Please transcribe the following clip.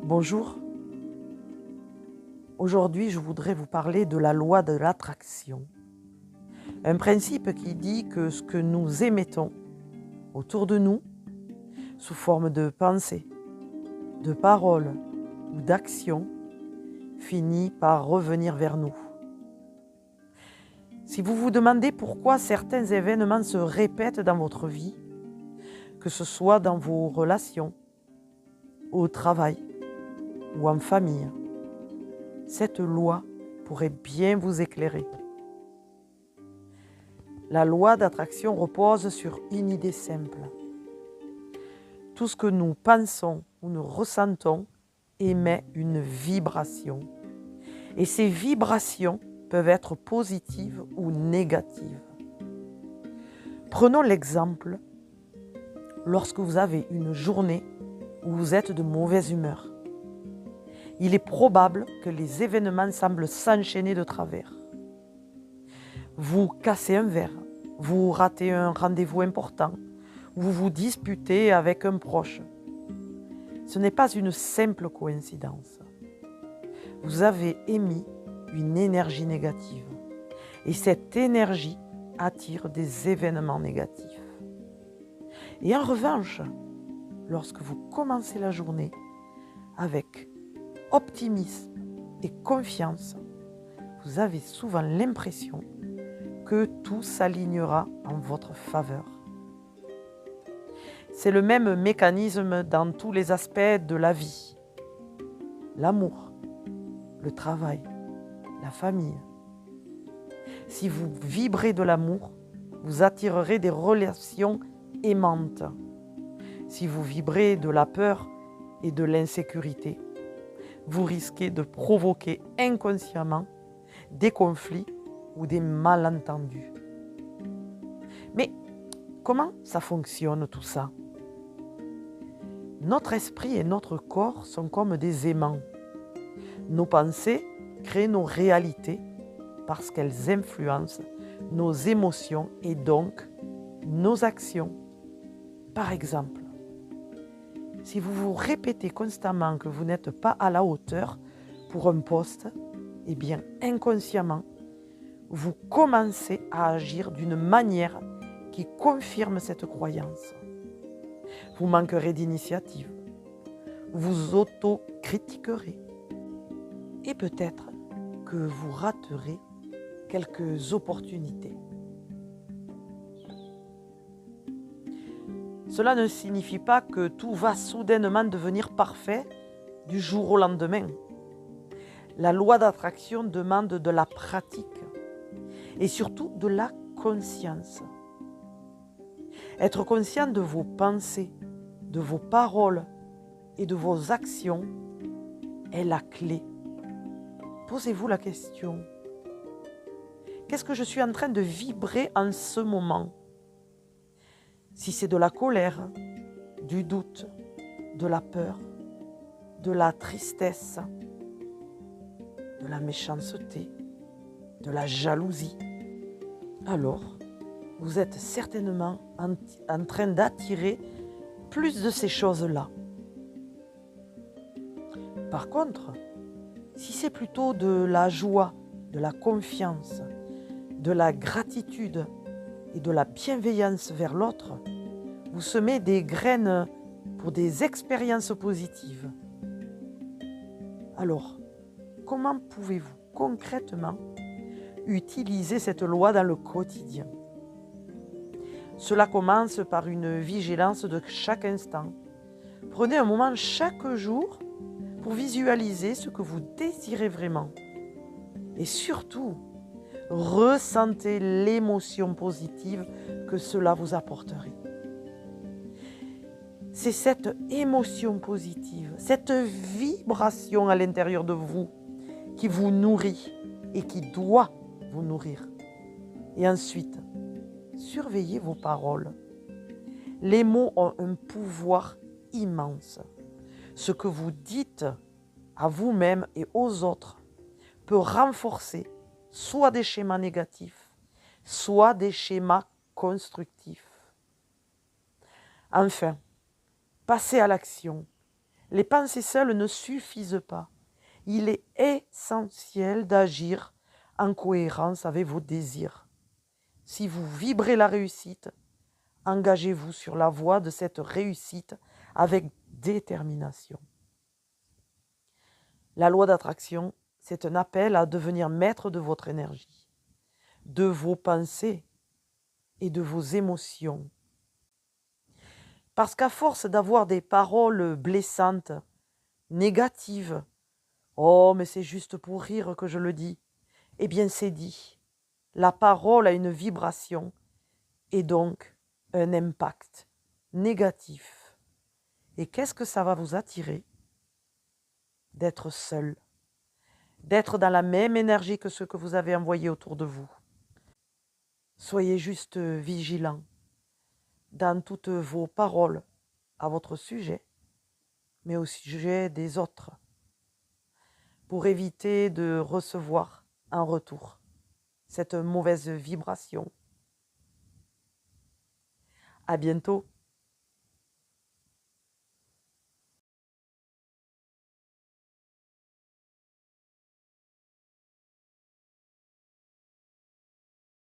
Bonjour, aujourd'hui je voudrais vous parler de la loi de l'attraction. Un principe qui dit que ce que nous émettons autour de nous, sous forme de pensées, de paroles ou d'actions, finit par revenir vers nous. Si vous vous demandez pourquoi certains événements se répètent dans votre vie, que ce soit dans vos relations, au travail ou en famille, cette loi pourrait bien vous éclairer. La loi d'attraction repose sur une idée simple. Tout ce que nous pensons ou nous ressentons émet une vibration. Et ces vibrations peuvent être positives ou négatives. Prenons l'exemple lorsque vous avez une journée où vous êtes de mauvaise humeur. Il est probable que les événements semblent s'enchaîner de travers. Vous cassez un verre, vous ratez un rendez-vous important, vous vous disputez avec un proche. Ce n'est pas une simple coïncidence. Vous avez émis une énergie négative et cette énergie attire des événements négatifs. Et en revanche, lorsque vous commencez la journée avec optimisme et confiance, vous avez souvent l'impression que tout s'alignera en votre faveur. C'est le même mécanisme dans tous les aspects de la vie. L'amour, le travail, la famille. Si vous vibrez de l'amour, vous attirerez des relations aimantes. Si vous vibrez de la peur et de l'insécurité, vous risquez de provoquer inconsciemment des conflits ou des malentendus. Mais comment ça fonctionne tout ça? Notre esprit et notre corps sont comme des aimants. Nos pensées créent nos réalités parce qu'elles influencent nos émotions et donc nos actions. Par exemple, si vous vous répétez constamment que vous n'êtes pas à la hauteur pour un poste, eh bien inconsciemment, vous commencez à agir d'une manière qui confirme cette croyance. Vous manquerez d'initiative, vous auto-critiquerez et peut-être que vous raterez quelques opportunités. Cela ne signifie pas que tout va soudainement devenir parfait du jour au lendemain. La loi d'attraction demande de la pratique et surtout de la conscience. Être conscient de vos pensées, de vos paroles et de vos actions est la clé. Posez-vous la question: qu'est-ce que je suis en train de vibrer en ce moment? Si c'est de la colère, du doute, de la peur, de la tristesse, de la méchanceté, de la jalousie, alors vous êtes certainement en train d'attirer plus de ces choses-là. Par contre, si c'est plutôt de la joie, de la confiance, de la gratitude et de la bienveillance vers l'autre, vous semez des graines pour des expériences positives. Alors, comment pouvez-vous concrètement utiliser cette loi dans le quotidien? Cela commence par une vigilance de chaque instant. Prenez un moment chaque jour pour visualiser ce que vous désirez vraiment. Et surtout, ressentez l'émotion positive que cela vous apporterait. C'est cette émotion positive, cette vibration à l'intérieur de vous qui vous nourrit et qui doit vous nourrir. Et ensuite, surveillez vos paroles. Les mots ont un pouvoir immense. Ce que vous dites à vous-même et aux autres peut renforcer soit des schémas négatifs, soit des schémas constructifs. Enfin, passez à l'action. Les pensées seules ne suffisent pas. Il est essentiel d'agir en cohérence avec vos désirs. Si vous vibrez la réussite, engagez-vous sur la voie de cette réussite avec détermination. La loi d'attraction, c'est un appel à devenir maître de votre énergie, de vos pensées et de vos émotions. Parce qu'à force d'avoir des paroles blessantes, négatives, oh mais c'est juste pour rire que je le dis, eh bien c'est dit. La parole a une vibration et donc un impact négatif. Et qu'est-ce que ça va vous attirer? D'être seul, d'être dans la même énergie que ceux que vous avez envoyés autour de vous. Soyez juste vigilants dans toutes vos paroles à votre sujet, mais au sujet des autres, pour éviter de recevoir en retour cette mauvaise vibration. À bientôt.